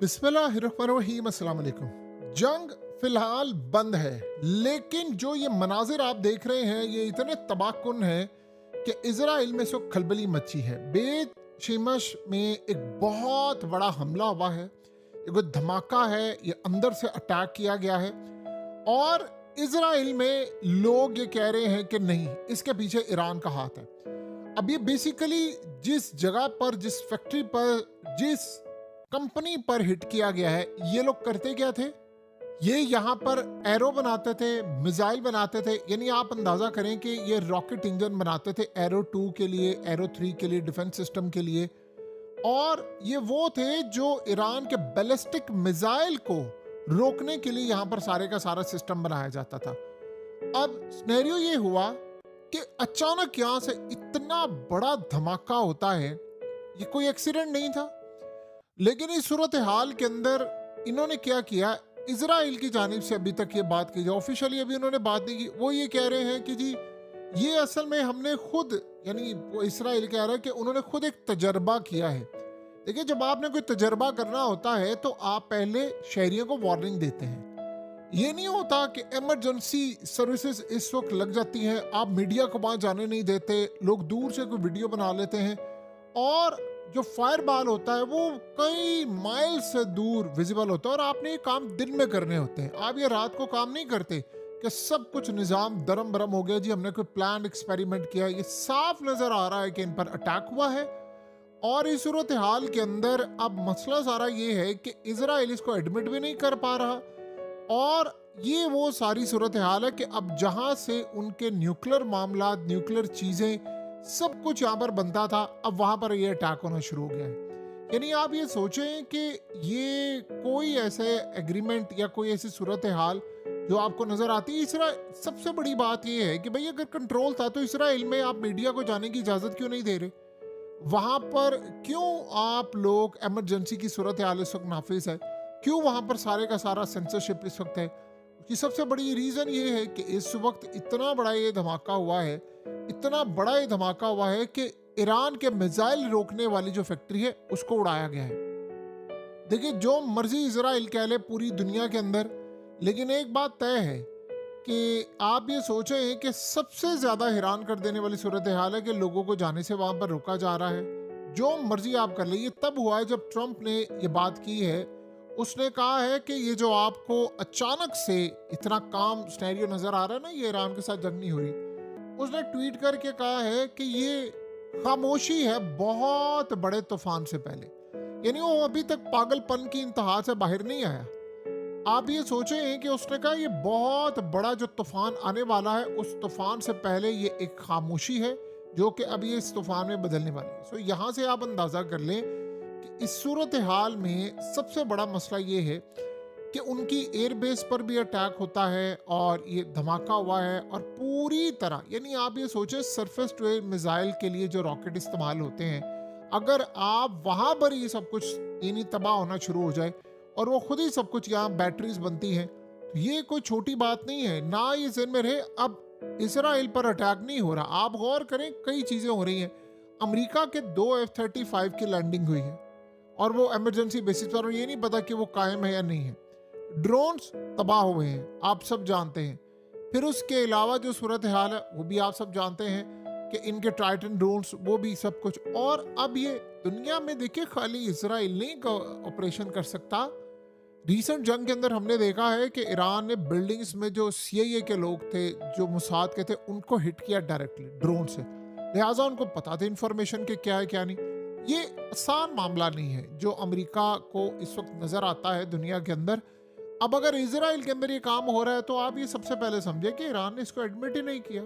बिस्मिल्लाहिर्रहमानिर्रहीम, अस्सलाम वालेकुम। जंग फिलहाल बंद है, लेकिन जो ये मनाजिर आप देख रहे हैं ये इतने तबाहकुन है कि इजराइल में सो खलबली मची है। बेत शिमश में एक बहुत बड़ा हमला हुआ है, एक धमाका है, ये अंदर से अटैक किया गया है और इजराइल में लोग ये कह रहे हैं कि नहीं, इसके पीछे ईरान का हाथ है। अब ये बेसिकली जिस जगह पर, जिस फैक्ट्री पर, जिस कंपनी पर हिट किया गया है, ये लोग करते क्या थे? ये यहाँ पर एरो बनाते थे, मिसाइल बनाते थे। यानी आप अंदाजा करें कि ये रॉकेट इंजन बनाते थे एरो 2 के लिए, एरो 3 के लिए, डिफेंस सिस्टम के लिए। और ये वो थे जो ईरान के बैलिस्टिक मिसाइल को रोकने के लिए यहाँ पर सारे का सारा सिस्टम बनाया जाता था। अब सिनेरियो ये हुआ कि अचानक यहाँ से इतना बड़ा धमाका होता है। ये कोई एक्सीडेंट नहीं था, लेकिन इस सूरत हाल के अंदर इन्होंने क्या किया, इजराइल की जानिब से अभी तक ये बात की जाए, ऑफिशियली अभी उन्होंने बात नहीं की। वो ये कह रहे हैं कि जी ये असल में हमने खुद, यानी वो इसराइल कह रहा है कि उन्होंने खुद एक तजर्बा किया है। देखिए, जब आपने कोई तजर्बा करना होता है तो आप पहले शहरियों को वार्निंग देते हैं। ये नहीं होता कि इमरजेंसी सर्विसेज इस वक्त लग जाती हैं, आप मीडिया को वहां जाने नहीं देते, लोग दूर से कोई वीडियो बना लेते हैं और जो फायर बाल होता है वो कई माइल से दूर विजिबल होता है और आपने ये काम दिन में करने होते हैं। आप ये रात को काम नहीं करते कि सब कुछ निज़ाम दरम बरम हो गया, जी हमने कोई प्लान एक्सपेरिमेंट किया। ये साफ नजर आ रहा है कि इन पर अटैक हुआ है और इस सूरत हाल के अंदर अब मसला सारा ये है कि इजराइल इसको एडमिट भी नहीं कर पा रहा और ये वो सारी सूरत हाल है कि अब जहां से उनके न्यूक्लियर मामला, न्यूक्लियर चीजें, सब कुछ यहाँ पर बनता था, अब वहां पर ये अटैक होना शुरू हो गया है। यानी आप ये सोचें कि ये कोई ऐसे एग्रीमेंट या कोई ऐसी सूरत हाल जो आपको नजर आती है। इसराइल, सबसे बड़ी बात ये है कि भाई अगर कंट्रोल था तो इसराइल में आप मीडिया को जाने की इजाजत क्यों नहीं दे रहे? वहां पर क्यों आप लोग, इमरजेंसी की सूरत हाल इस वक्त नाफिज है, क्यों वहां पर सारे का सारा सेंसरशिप इस वक्त है? उसकी सबसे बड़ी रीजन ये है कि इस वक्त इतना बड़ा ये धमाका हुआ है, इतना बड़ा ये धमाका हुआ है कि ईरान के मिसाइल रोकने वाली जो फैक्ट्री है उसको उड़ाया गया है। देखिए, जो मर्जी इजराइल कह ले पूरी दुनिया के अंदर, लेकिन एक बात तय है कि आप ये सोचें कि सबसे ज्यादा हैरान कर देने वाली सूरत हाल है कि लोगों को जाने से वहां पर रोका जा रहा है। जो मर्जी आप कर ले, ये तब हुआ है जब ट्रंप ने ये बात की है। उसने कहा है कि ये जो आपको अचानक से इतना काम सिनेरियो नजर आ रहा है ना, ये ईरान के साथ जंग नहीं हो रही, उसने ट्वीट करके कहा है कि ये खामोशी है बहुत बड़े तूफान से पहले। यानी वो अभी तक पागलपन की इंतहा से बाहर नहीं आया। आप ये सोचें कि उसने कहा ये बहुत बड़ा जो तूफान आने वाला है, उस तूफान से पहले ये एक खामोशी है जो कि अब ये इस तूफान में बदलने वाली है। सो यहाँ से आप अंदाजा कर लें कि इस सूरत हाल में सबसे बड़ा मसला ये है कि उनकी एयरबेस पर भी अटैक होता है और ये धमाका हुआ है और पूरी तरह, यानी आप ये सोचें सरफेस टू एयर मिसाइल के लिए जो रॉकेट इस्तेमाल होते हैं, अगर आप वहां पर ये सब कुछ यानी तबाह होना शुरू हो जाए और वो खुद ही सब कुछ, यहाँ बैटरीज बनती हैं, तो ये कोई छोटी बात नहीं है ना। ये ज़हन में रहे, अब इसराइल पर अटैक नहीं हो रहा। आप गौर करें, कई चीज़ें हो रही हैं। अमेरिका के 2 F-35 की लैंडिंग हुई है और वो इमरजेंसी बेसिस पर, और ये नहीं पता कि वो कायम है या नहीं है। ड्रोन्स तबाह हुए हैं, आप सब जानते हैं। फिर उसके अलावा जो सूरत हाल है वो भी आप सब जानते हैं कि इनके टाइटन ड्रोन्स, वो भी सब कुछ। और अब ये दुनिया में देखिए, खाली इजराइल नहीं ऑपरेशन कर सकता। रीसेंट जंग के अंदर हमने देखा है कि ईरान ने बिल्डिंग्स में जो CIA के लोग थे, जो मुसाद के थे, उनको हिट किया डायरेक्टली ड्रोन से। लिहाजा उनको पता था इंफॉर्मेशन के क्या है क्या नहीं। ये आसान मामला नहीं है जो अमेरिका को इस वक्त नजर आता है दुनिया के अंदर। अब अगर इजराइल के अंदर ये काम हो रहा है तो आप ये सबसे पहले समझे कि ईरान ने इसको एडमिट ही नहीं किया।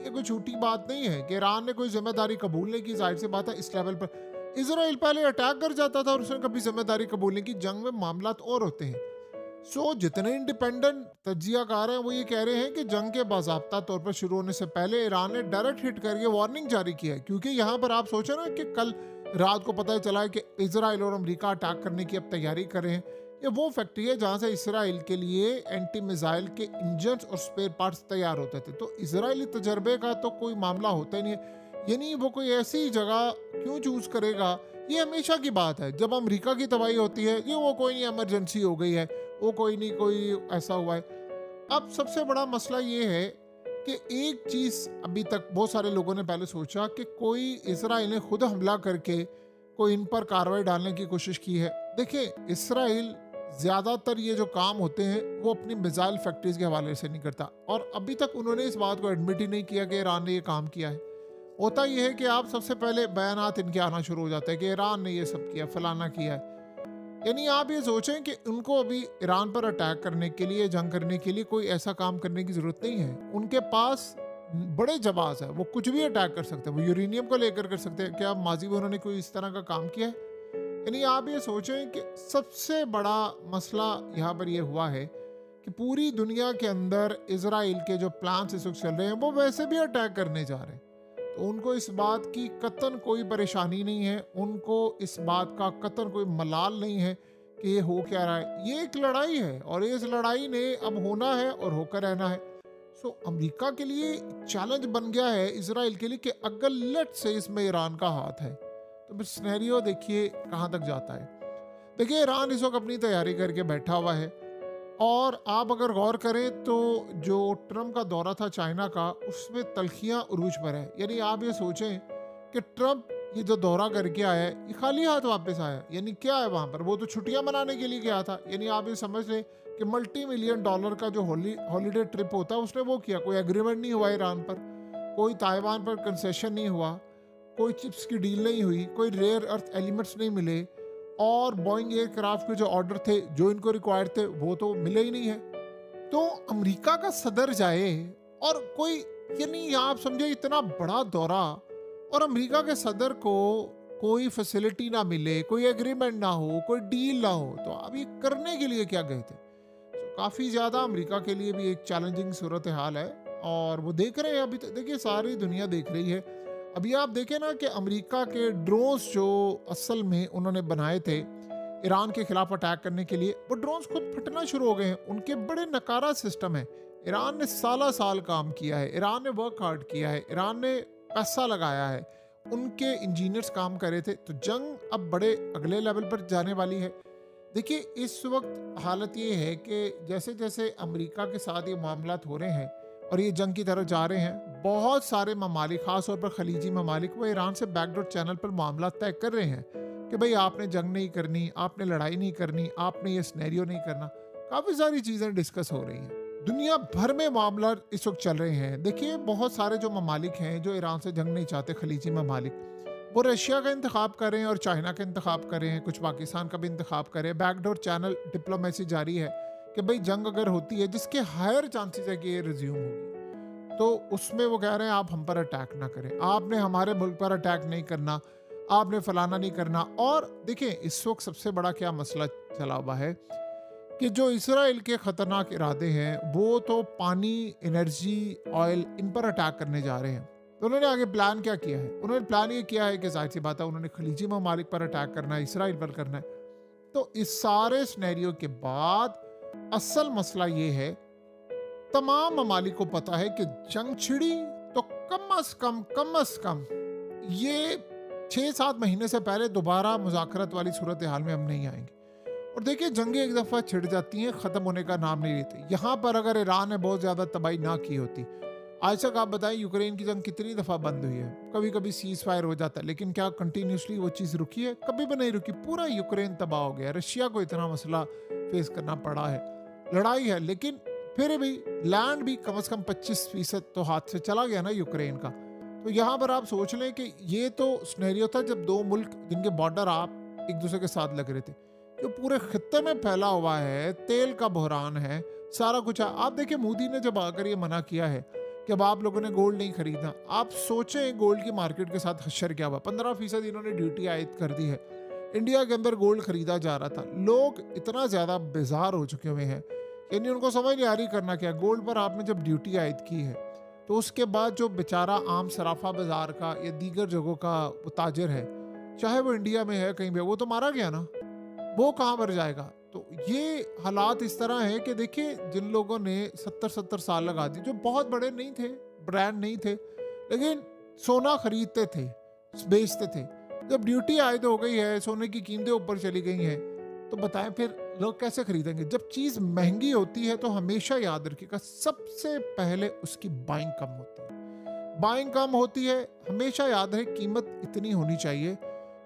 ये कोई छोटी बात नहीं है कि ईरान ने कोई जिम्मेदारी कबूल नहीं की। जाहिर सी बात है, इस लेवल पर इजराइल पहले अटैक कर जाता था और उसने कभी जिम्मेदारी कबूल नहीं की। जंग में मामला और होते हैं। सो जितने इंडिपेंडेंट तज्जियाकार हैं वो ये कह रहे हैं कि जंग के बाज़ाब्ता तौर पर शुरू होने से पहले ईरान ने डायरेक्ट हिट करके वार्निंग जारी किया है। क्योंकि यहाँ पर आप सोचो ना कि कल रात को पता चला है कि इजराइल और अमेरिका अटैक करने की अब तैयारी कर रहे हैं। ये वो फैक्ट्री है जहां से इसराइल के लिए एंटी मिसाइल के इंजन और स्पेयर पार्ट्स तैयार होते थे। तो इजरायली तजर्बे का तो कोई मामला होता ही नहीं है। यानी वो कोई ऐसी जगह क्यों चूज करेगा ये हमेशा की बात है, जब अमेरिका की तबाही होती है ये वो कोई नहीं इमरजेंसी हो गई है, वो कोई नहीं कोई ऐसा हुआ है। अब सबसे बड़ा मसला ये है कि एक चीज़ अभी तक बहुत सारे लोगों ने पहले सोचा कि कोई इसराइल ने खुद हमला करके कोई इन पर कार्रवाई डालने की कोशिश की है। देखिए, इसराइल ज़्यादातर ये जो काम होते हैं वो अपनी मिसाइल फैक्ट्रीज के हवाले से नहीं करता, और अभी तक उन्होंने इस बात को एडमिट ही नहीं किया कि ईरान ने ये काम किया है। होता यह है कि आप सबसे पहले बयानात इनके आना शुरू हो जाते हैं कि ईरान ने ये सब किया, फलाना किया है। यानी आप ये सोचें कि उनको अभी ईरान पर अटैक करने के लिए, जंग करने के लिए कोई ऐसा काम करने की ज़रूरत नहीं है। उनके पास बड़े जवाब है, वो कुछ भी अटैक कर सकते हैं। वो यूरेनियम को लेकर कर सकते हैं। क्या माजी में उन्होंने कोई इस तरह का काम किया है? यानी आप ये सोचें कि सबसे बड़ा मसला यहाँ पर ये हुआ है कि पूरी दुनिया के अंदर इजराइल के जो प्लान्स इस वक्त चल रहे हैं वो वैसे भी अटैक करने जा रहे हैं। तो उनको इस बात की कतन कोई परेशानी नहीं है, उनको इस बात का कतन कोई मलाल नहीं है कि ये हो क्या रहा है। ये एक लड़ाई है और इस लड़ाई ने अब होना है और होकर रहना है। सो अमेरिका के लिए चैलेंज बन गया है इजराइल के लिए कि अगर लेट से इसमें ईरान का हाथ है तो फिर सिनेरियो देखिए कहाँ तक जाता है। देखिए, ईरान इस वक्त अपनी तैयारी करके बैठा हुआ है, और आप अगर गौर करें तो जो ट्रम्प का दौरा था चाइना का, उसमें तलखियां उरूज पर है। यानी आप ये सोचें कि ट्रम्प ये जो दौरा करके आया है ये खाली हाथ वापस आया। यानी क्या है वहाँ पर, वो तो छुट्टियां मनाने के लिए गया था। यानी आप ये समझ लें कि $multi-million का जो हॉलीडे ट्रिप होता है उसने वो किया। कोई एग्रीमेंट नहीं हुआ ईरान पर, कोई ताइवान पर कंसेशन नहीं हुआ, कोई चिप्स की डील नहीं हुई, कोई रेयर अर्थ एलिमेंट्स नहीं मिले, और बोइंग एयरक्राफ्ट के जो ऑर्डर थे जो इनको रिक्वायर्ड थे वो तो मिले ही नहीं है। तो अमेरिका का सदर जाए और कोई, यानी आप समझे इतना बड़ा दौरा, और अमेरिका के सदर को कोई फैसिलिटी ना मिले, कोई एग्रीमेंट ना हो, कोई डील ना हो, तो अब ये करने के लिए क्या गए थे। तो काफ़ी ज़्यादा अमेरिका के लिए भी एक चैलेंजिंग सूरत हाल है, और वो देख रहे हैं अभी। तो देखिए, सारी दुनिया देख रही है। अभी आप देखें ना कि अमेरिका के ड्रोन्स जो असल में उन्होंने बनाए थे ईरान के खिलाफ अटैक करने के लिए, वो ड्रोन्स खुद फटना शुरू हो गए हैं। उनके बड़े नकारा सिस्टम है। ईरान ने साल काम किया है, ईरान ने वर्क हार्ड किया है, ईरान ने पैसा लगाया है, उनके इंजीनियर्स काम कर रहे थे। तो जंग अब बड़े अगले लेवल पर जाने वाली है। देखिए, इस वक्त हालत ये है कि जैसे जैसे अमेरिका के साथ ये मामलात हो रहे हैं और ये जंग की तरफ जा रहे हैं, बहुत सारे ममालिक, खासतौर पर खलीजी ममालिक, वो ईरान से बैकडोर चैनल पर मामला तय कर रहे हैं कि भाई आपने जंग नहीं करनी, आपने लड़ाई नहीं करनी, आपने ये सिनेरियो नहीं करना। काफ़ी सारी चीज़ें डिस्कस हो रही हैं। दुनिया भर में मामला इस वक्त चल रहे हैं। देखिए, बहुत सारे जो ममालिक हैं जो ईरान से जंग नहीं चाहते, खलीजी ममालिक, वो रशिया का इंतखाब कर रहे हैं और चाइना का इंतखाब कर रहे हैं, कुछ पाकिस्तान का भी इंतखाब कर रहे हैं। बैकडोर चैनल डिप्लोमेसी जारी है कि भाई जंग अगर होती है, जिसके हायर चांसेस है कि ये रिज्यूम होगी, तो उसमें वो कह रहे हैं आप हम पर अटैक ना करें, आपने हमारे मुल्क पर अटैक नहीं करना, आपने फलाना नहीं करना। और देखिए, इस वक्त सबसे बड़ा क्या मसला चला हुआ है कि जो इसराइल के खतरनाक इरादे हैं वो तो पानी, एनर्जी, ऑयल, इन पर अटैक करने जा रहे हैं। तो उन्होंने आगे प्लान क्या किया है? उन्होंने प्लान ये किया है कि जाहिर सी बात है उन्होंने खलीजी ममालिक पर अटैक करना है, इसराइल पर करना है। तो इस सारे सिनेरियो के बाद असल मसला ये है, तमाम ममालिक को पता है कि जंग छिड़ी तो कम अज कम ये 6-7 महीने से पहले दोबारा मुज़ाकरत वाली सूरत हाल में हम नहीं आएंगे। और देखिए, जंगें एक दफ़ा छिड़ जाती हैं, ख़त्म होने का नाम नहीं लेती। यहाँ पर अगर ईरान ने बहुत ज़्यादा तबाही ना की होती, आज तक आप बताएं यूक्रेन की जंग कितनी दफ़ा बंद हुई है। कभी कभी सीज फायर हो जाता है, लेकिन क्या कंटिन्यूसली वो चीज़ रुकी है? कभी भी नहीं रुकी। पूरा यूक्रेन तबाह हो गया। रशिया को इतना मसला फेस करना पड़ा है, लड़ाई है, लेकिन फिर भी लैंड भी कम से कम 25% तो हाथ से चला गया ना यूक्रेन का। तो यहाँ पर आप सोच लें कि ये तो सिनेरियो था जब दो मुल्क जिनके बॉर्डर आप एक दूसरे के साथ लग रहे थे, जो पूरे खित्ते में फैला हुआ है, तेल का बहरान है, सारा कुछ है। आप देखिए, मोदी ने जब आकर ये मना किया है कि अब आप लोगों ने गोल्ड नहीं खरीदना, आप सोचें गोल्ड की मार्केट के साथ हश्र क्या हुआ। 15% इन्होंने ड्यूटी आयद कर दी है। इंडिया के अंदर गोल्ड खरीदा जा रहा था। लोग इतना ज़्यादा बेजार हो चुके हुए हैं, यानी उनको समझ नहीं आ रही करना क्या। गोल्ड पर आपने जब ड्यूटी आयद की है तो उसके बाद जो बेचारा आम सराफा बाजार का या दीगर जगहों का वो ताजर है, चाहे वो इंडिया में है कहीं भी, वो तो मारा गया ना, वो कहाँ पर जाएगा। तो ये हालात इस तरह हैं कि देखिए, जिन लोगों ने 70 साल लगा दी, जो बहुत बड़े नहीं थे, ब्रांड नहीं थे, लेकिन सोना खरीदते थे, बेचते थे, जब ड्यूटी आयद हो गई है, सोने की कीमतें ऊपर चली गई हैं, तो बताएं फिर लोग कैसे खरीदेंगे? जब चीज़ महंगी होती है तो हमेशा याद रखिएगा, सबसे पहले उसकी बाइंग कम होती है। बाइंग कम होती है, हमेशा याद रहे कीमत इतनी होनी चाहिए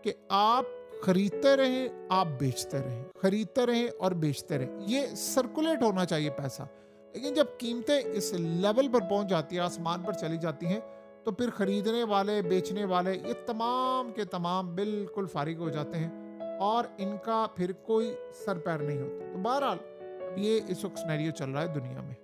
कि आप खरीदते रहें, आप बेचते रहें, खरीदते रहें और बेचते रहें। ये सर्कुलेट होना चाहिए पैसा। लेकिन जब कीमतें इस लेवल पर पहुंच जाती हैं, आसमान पर चली जाती हैं, तो फिर खरीदने वाले, बेचने वाले, ये तमाम के तमाम बिल्कुल फारिग हो जाते हैं और इनका फिर कोई सर पैर नहीं होता। तो बहरहाल ये इस वक्त सिनेरियो चल रहा है दुनिया में।